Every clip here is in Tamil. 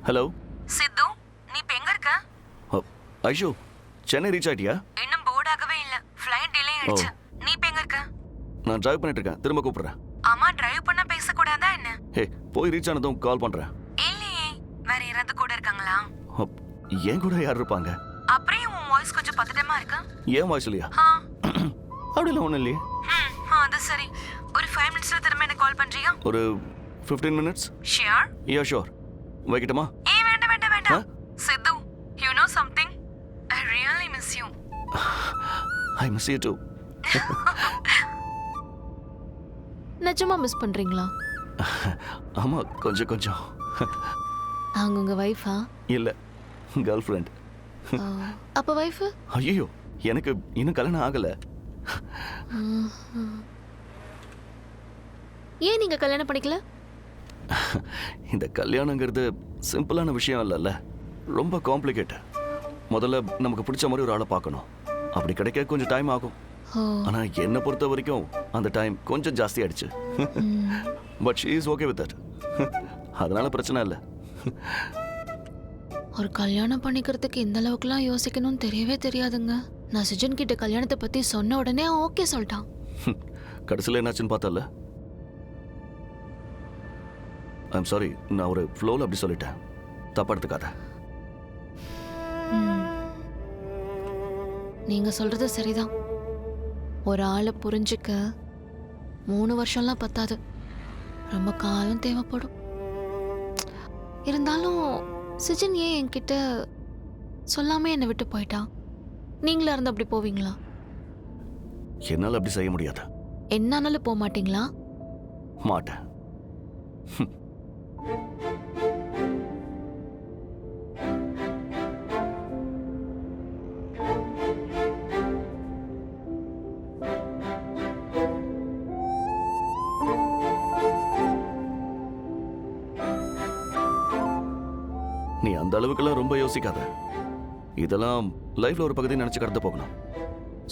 ஹலோ சித்து, நீ இப்ப எங்க இருக்க? ஐஷு, சென்னை ரீச் ஆயிட்டியா? இன்னும் போர்ட் ஆகவே இல்ல. ஃளைட் டிலே ஆயிடுச்சு. நீ இப்ப எங்க இருக்க? நான் டிரைவ் பண்ணிட்டு இருக்கேன், திரும்ப கூப்பிடுறேன். அம்மா டிரைவ் பண்ண பேச கூடாதா என்ன? ஹே, போய் ரீச் ஆனதும் கால் பண்றேன். இல்லையே, வேற யாராவது கூட இருக்காங்களா? ஏன் கூட யார் இருப்பாங்க? அப்படியே உன் வாய்ஸ் கொஞ்சம் பதட்டமா இருக்கு. ஏன் வாய்ஸ் இல்லையா? அப்படிலாம் ஒன்றும் இல்லையே. அது சரி. ஒரு 5 மினிட்ஸ்ல திரும்ப எனக்கு கால் பண்றியா? ஒரு 15 மினிட்ஸ். ஷியோர்? Yeah sure. வைக்கட்டுமா? வேண்டாம். Siddhu, you know something? I really miss you. I miss you too. நிஜமா மிஸ் பண்றீங்களா? ஆமா, கொஞ்சம். அவங்க உங்க வைஃபா? இல்ல, கேர்ள் ஃப்ரெண்ட். அப்ப வைஃப்? ஐயோ, எனக்கு இன்னும் கல்யாணம் ஆகல. ஏன் நீங்க கல்யாணம் பண்ணிக்கல? இந்த கல்யாணங்கிறது சிம்பிளான விஷயம் இல்லைல்ல, ரொம்ப காம்ப்ளிகேட்டட். முதல்ல நமக்கு பிடிச்ச மாதிரி ஒரு ஆளை பார்க்கணும். அப்படி கிடைக்க கொஞ்சம் டைம் ஆகும். ஆனா என்னை பொறுத்த வரைக்கும் அந்த டைம் கொஞ்சம் ஜாஸ்தி ஆயிடுச்சு. But she is okay with that. அதனால பிரச்சனை இல்லை. ஒரு கல்யாணம் பண்ணிக்கிறதுக்கு இந்த அளவுக்குலாம் யோசிக்கணும்னு தெரியவே தெரியாதுங்க. நான் சுஜன் கிட்ட கல்யாணத்தை பத்தி சொன்ன உடனே ஓகே சொல்லிட்டான். கடைசியில் என்னாச்சுன்னு பார்த்தல. ஐம் சாரி, நான் ஒரு ஃப்ளோவில் அப்படி சொல்லிட்டேன், தப்பா எடுத்துக்காத. நீங்க சொல்றது சரிதான். ஒரு ஆளை புரிஞ்சுக்க 3 வருஷம்லாம் பத்தாது, ரொம்ப காலம் தேவைப்படும். இருந்தாலும் சுஜன் ஏன் என்கிட்ட சொல்லாம என்னை விட்டு போயிட்டான்? நீங்களா இருந்து அப்படி போவீங்களா? என்னால் அப்படி செய்ய முடியாது. என்னாலும் போக மாட்டீங்களா? மாட்டேன். நீ அந்த அளவுக்குலாம் ரொம்ப யோசிக்காத. இதெல்லாம் லைஃப்ல ஒரு பகுதி நினைச்சு கடந்து போகணும்.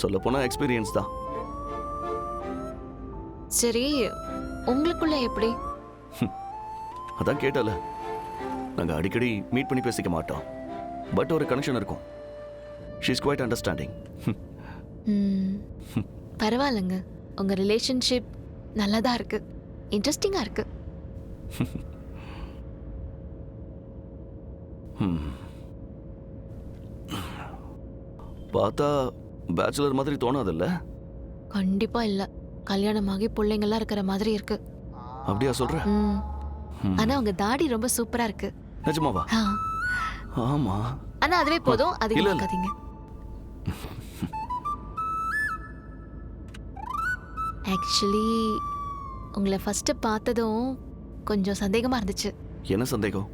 சொல்ல போனா எக்ஸ்பீரியன்ஸ் தான். சரி, உங்களுக்குள்ள எப்படி? அதான் கேட்டல, நாங்க அடிக்கடி மீட் பண்ணி பேசிக்க மாட்டோம், பட் ஒரு கனெக்ஷன் இருக்கும். She is quite understanding. பரவாயில்லைங்க, உங்க ரிலேஷன்ஷிப் நல்லதா இருக்கு, இன்ட்ரெஸ்டிங்கா இருக்கு. பார்த்தா பேச்சுலர் மாதிரி தோணாதில்ல? கண்டிப்பா இல்ல, கல்யாணமாகி பிள்ளைங்கெல்லாம் இருக்கிற மாதிரி இருக்கு. அப்படியா சொல்ற? ஆனா உங்க தாடி ரொம்ப சூப்பரா இருக்கு. நிஜமாவா? ஆமா. ஆனா அதுவே போதும், அதிகமா இருக்காதீங்க. ஆக்சுவலி உங்களை ஃபர்ஸ்ட் பார்த்ததும் கொஞ்சம் சந்தேகமா இருந்துச்சு. என்ன சந்தேகம்?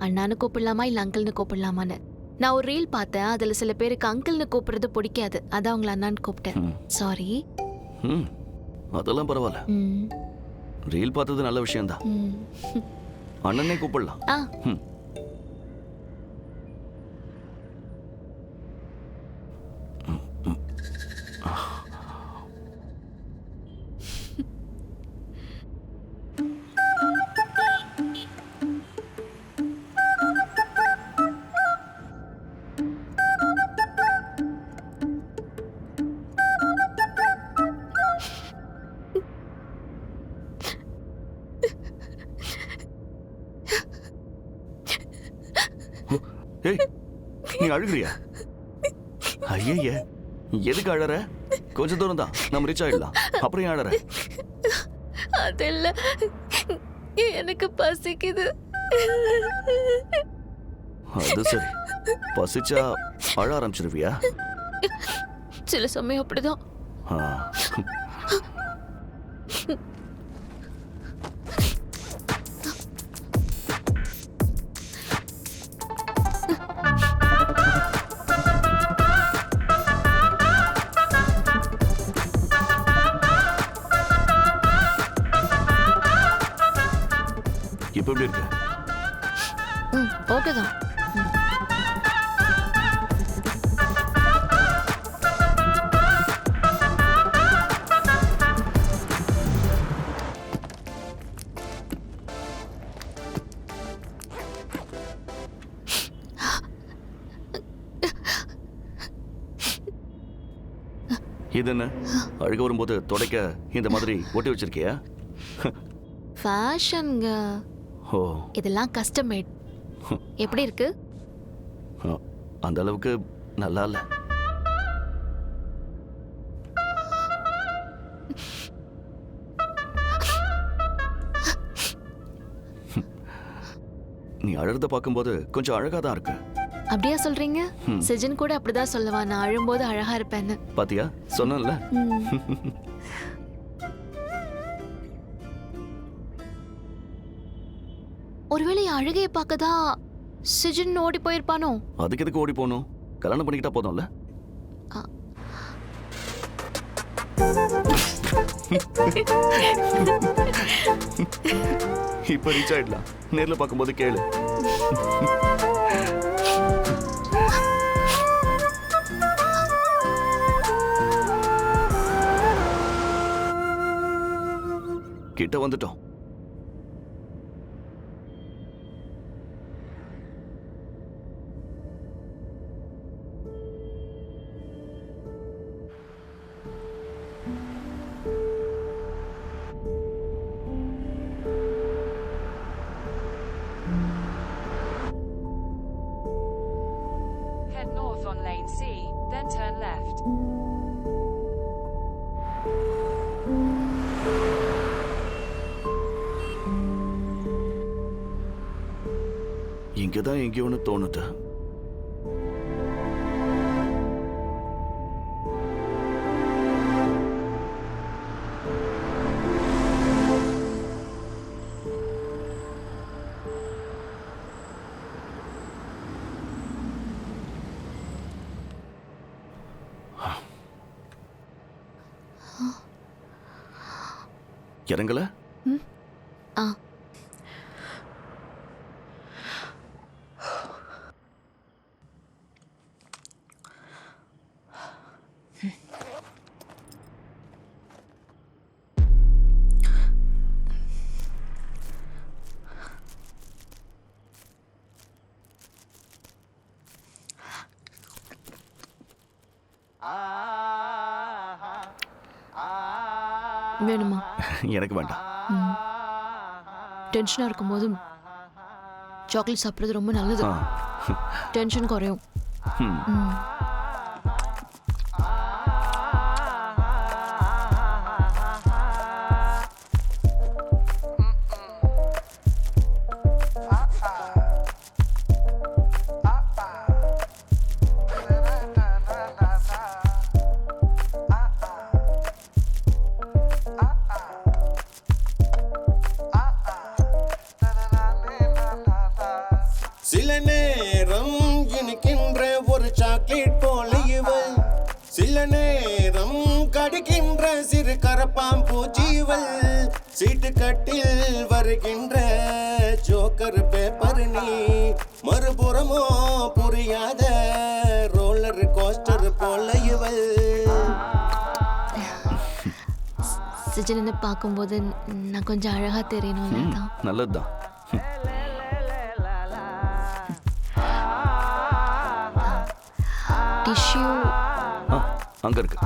அண்ணான்னு கூப்பிடலாமா இல்ல அங்கிள்னு கூப்பிடலாமான்னு. நான் ஒரு ரீல் பார்த்தேன், அதுல சில பேருக்கு அங்கிள்னு கூப்பிடுறது பிடிக்காது, அதான் உங்களை அண்ணான்னு கூப்பிட்டேன். சாரி. அதெல்லாம் பரவாயில்ல. ரீல் பார்த்தது நல்ல விஷயம்தான். அண்ணனே கூப்பிடலாம். ஏய், நீ அழுகிறியா? ஐய, எதுக்கு அழற? கொஞ்ச தூரம் தான், நம்ம ரீச் ஆயிடலாம். அப்புறம் அழற? அதெல்ல, எனக்கு பசிக்குது. அது சரி, பசிச்சா அழ ஆரம்பிச்சிருவியா? சில சமயம் அப்படிதான். இப்ப எப்படி இருக்கு? ஓகே தான். இது என்ன அழுக வரும்போது துடைக்க இந்த மாதிரி ஒட்டி வச்சிருக்கியா? ஃபேஷனுங்க. ஓ, இதெல்லாம் கஸ்டம் மேட். எப்படி இருக்கு? அந்த அளவுக்கு நல்லா இல்ல. நீ அழுறத பார்க்கும்போது கொஞ்சம் அழகா தான் இருக்கு. அப்படியா சொல்றீங்க? சிஜன் கூட அப்படிதான் சொல்லுவான், நான் அழும்போது அழகா இருப்பேன்னு. பாத்தியா, சொன்னேன்ல. ஒருவேளை என் அழுகையை பார்க்கதான் சிஜன் ஓடி போயிருப்பானோ? அதுக்கு எதுக்கு ஓடி போகணும்? கல்யாணம் பண்ணிக்கிட்டா போதும்ல. இப்ப ரீச் ஆயிடலாம். நேர்ல பார்க்கும்போது கேளு. கிட்ட வந்துட்டோம். Head north on lane C, then turn left. இங்கதான் எங்கேயோன்னு தோணுது. இறங்கல? ஆ, வேணுமா? எனக்கு வேண்டாம். டென்ஷனா இருக்கும்போது சாக்லேட் சாப்பிட்றது ரொம்ப நல்லது. டென்ஷன் குறையும். ம். சில நேரம் இனிக்கின்ற ஒரு சாக்லேட் போல இவள், சில நேரம் கடிக்கின்ற சிறு கரப்பாம் பூச்சிவள், சீட்டு கட்டில் வருகின்ற ஜோக்கர் பேப்பர் நீ, மறுபுறமோ புரியாத ரோலர் கோஸ்டர் போல இவள். சிஜனை பார்க்கும்போது நான் கொஞ்சம் அழகா தெரியணும்ல தான். நல்லதுதான். டிஷ்யூ அங்க இருக்கு.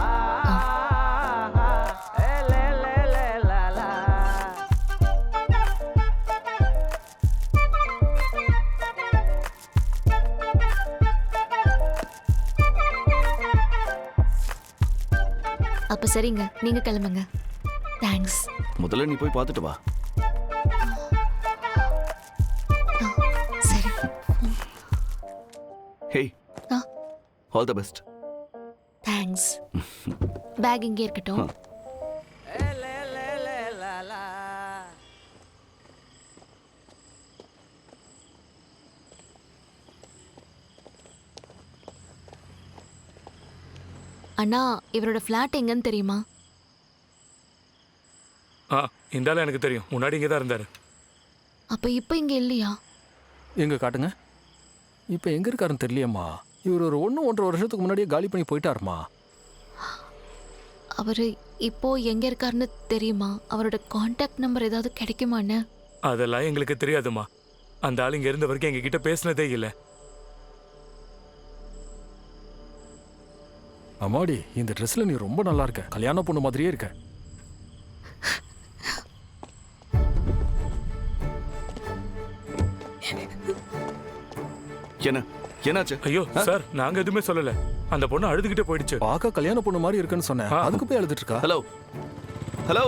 அப்ப சரிங்க, நீங்க கிளம்புங்க. தேங்க்ஸ். முதல்ல நீ போய் பார்த்துட்டு வா. சரி. Hey, all the best. Thanks. Bag இங்கே இருக்கட்டும். அண்ணா, இவரோட ஃப்ளாட் எங்கன்னு தெரியுமா? இந்தாலும் எனக்கு தெரியும். முன்னாடி இங்கே தான் இருந்தார். அப்ப இப்ப இங்க இல்லையா? எங்க காட்டுங்க. இப்போ எங்க இருக்காருன்னு தெரியலையம்மா. இவர் ஒரு 1-1.5 வருஷத்துக்கு முன்னாடியே காலி பண்ணி போயிட்டாருமா. அவரு இப்போ எங்க இருக்காருன்னு தெரியுமா? அவரோட கான்டாக்ட் நம்பர் ஏதாவது கிடைக்குமாண்ணே? அதெல்லாம் எங்களுக்கு தெரியாதுமா. அந்த ஆள் இங்கே இருந்த வரைக்கும் எங்ககிட்ட பேசினதே இல்லை. அம்மாடி இந்த ட்ரெஸ்ல நீ ரொம்ப நல்லா இருக்க, கல்யாண பொண்ணு மாதிரியே இருக்க. என்ன என்னாச்சு? ஐயோ சார் நாங்க எதுவுமே சொல்லல. அந்த பொண்ணு அழுதுகிட்டே போயிடுச்சு. பார்க்க கல்யாண பொண்ணு மாதிரி இருக்குன்னு சொன்னேன், அதுக்கு போய் அழுதுட்டு இருக்கா. ஹலோ ஹலோ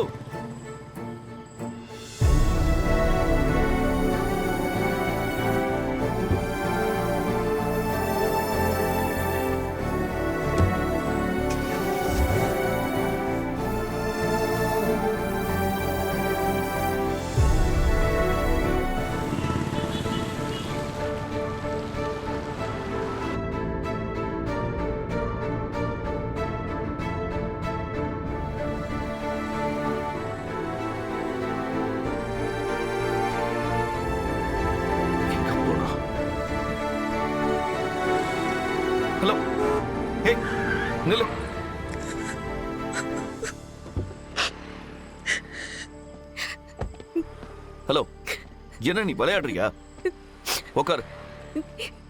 எங்க போனா? ஹலோ ஹே நில்லு. ஹலோ என்ன நீ விளையாடுறியா? உட்காரு.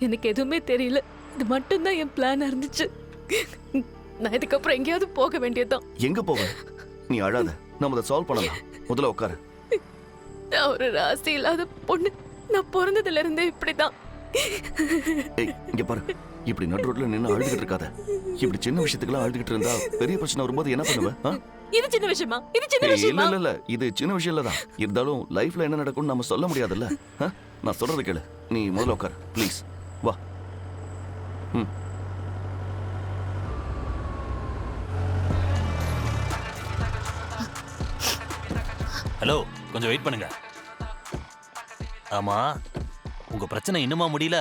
எனக்கு எதுவுமே தெரியல. இது மட்டும்தான் என் பிளானா இருந்துச்சு. நான் இதுக்கப்புறம் எங்கேயாவது போக வேண்டியதுதான். எங்க போவ? நீ அழாத, நம்ம அதை சால்வ் பண்ணலாம். முதல்ல உட்காரு. நான் ஒரு ராசி இல்லாத பொண்ணு. நான் பிறந்ததுல இருந்தே இப்படிதான். ஏய் இங்க பாரு, இப்படி நடு ரோட்ல நின்னு அழுதுகிட்டு இருக்காத. இப்படி சின்ன விஷயத்துக்குலாம் அழுதுகிட்டு இருந்தா பெரிய பிரச்சனை வரும்போது என்ன பண்ணுவ? ஆ? இது சின்ன விஷயமா? இது சின்ன ஏய், விஷயமா? இல்ல இல்ல இது சின்ன விஷயம் இல்லதான். இருந்தாலும் லைஃப்ல என்ன நடக்கும்னு நம்ம சொல்ல முடியாதுல்ல. ஆ? நான் சொல்றது கேளு. நீ முதல்ல உட்காரு ப்ளீஸ். வா. ம். ஹலோ, கொஞ்சம் வெயிட் பண்ணுங்க. ஆமா, உங்க பிரச்சனை இன்னுமா முடியல?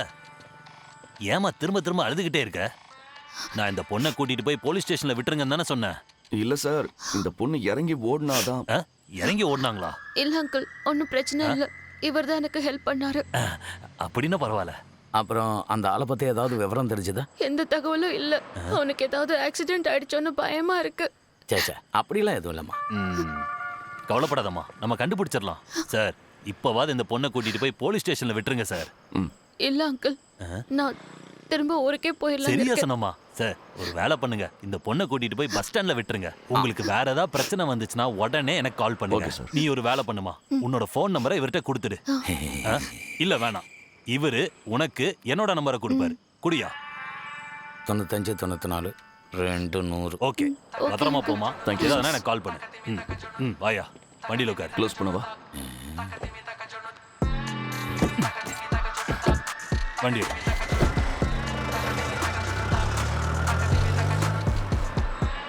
ஏமா திரும்ப திரும்ப அழுதுகிட்டே இருக்க? நான் இந்த பொண்ணை கூட்டிட்டு போய் போலீஸ் ஸ்டேஷன்ல விட்டுருங்கன்னு தானே சொன்னேன். இல்ல சார், இந்த பொண்ணு இறங்கி ஓடுனாதான். ஆ? இறங்கி ஓடினாங்களா? இல்ல அங்கிள், ஒன்னும் பிரச்சனை இல்ல. இவர்தான் எனக்கு ஹெல்ப் பண்ணாரு. அப்படின்னா பரவாயில்ல. அப்புறம் அந்த ஆளை பத்தி ஏதாவது விவரம் தெரிஞ்சதா? எந்த தகவலும் இல்ல. அவனுக்கு ஏதாவது ஆக்சிடென்ட் ஆயிடுச்சோன்னு பயமா இருக்கு. சேச்சே, அப்படிலாம் எதுவும் இல்லம்மா. கவலைப்படாதம்மா, நம்ம கண்டுபிடிச்சிடலாம். சார், இப்பவாது இந்த பொண்ணை கூட்டிட்டு போய் போலீஸ் ஸ்டேஷன்ல விட்டுருங்க சார். இல்ல அங்கிள், நான் திரும்ப ஊருக்கே போயிடலாம். சரியா சொன்னம்மா. சார், ஒரு வேலை பண்ணுங்க, இந்த பொண்ணை கூட்டிட்டு போய் பஸ் ஸ்டாண்ட்ல விட்டுருங்க. உங்களுக்கு வேற ஏதாவது பிரச்சனை வந்துச்சுன்னா உடனே எனக்கு கால் பண்ணுங்க. Okay, sir. நீ ஒரு வேலை பண்ணுமா, உன்னோட ஃபோன் நம்பரை இவர்கிட்ட கொடுத்துடு. இல்ல வேணாம், இவரு உனக்கு என்னோட நம்பரை கொடுப்பாரு. குடியா? 95 94 200. ஓகே, பத்திரமா போமா. Thank you, ஏதாவது எனக்கு கால் பண்ணு. வாயா, வண்டியில உட்காரு. க்ளோஸ் பண்ணவா? வண்டி எடு.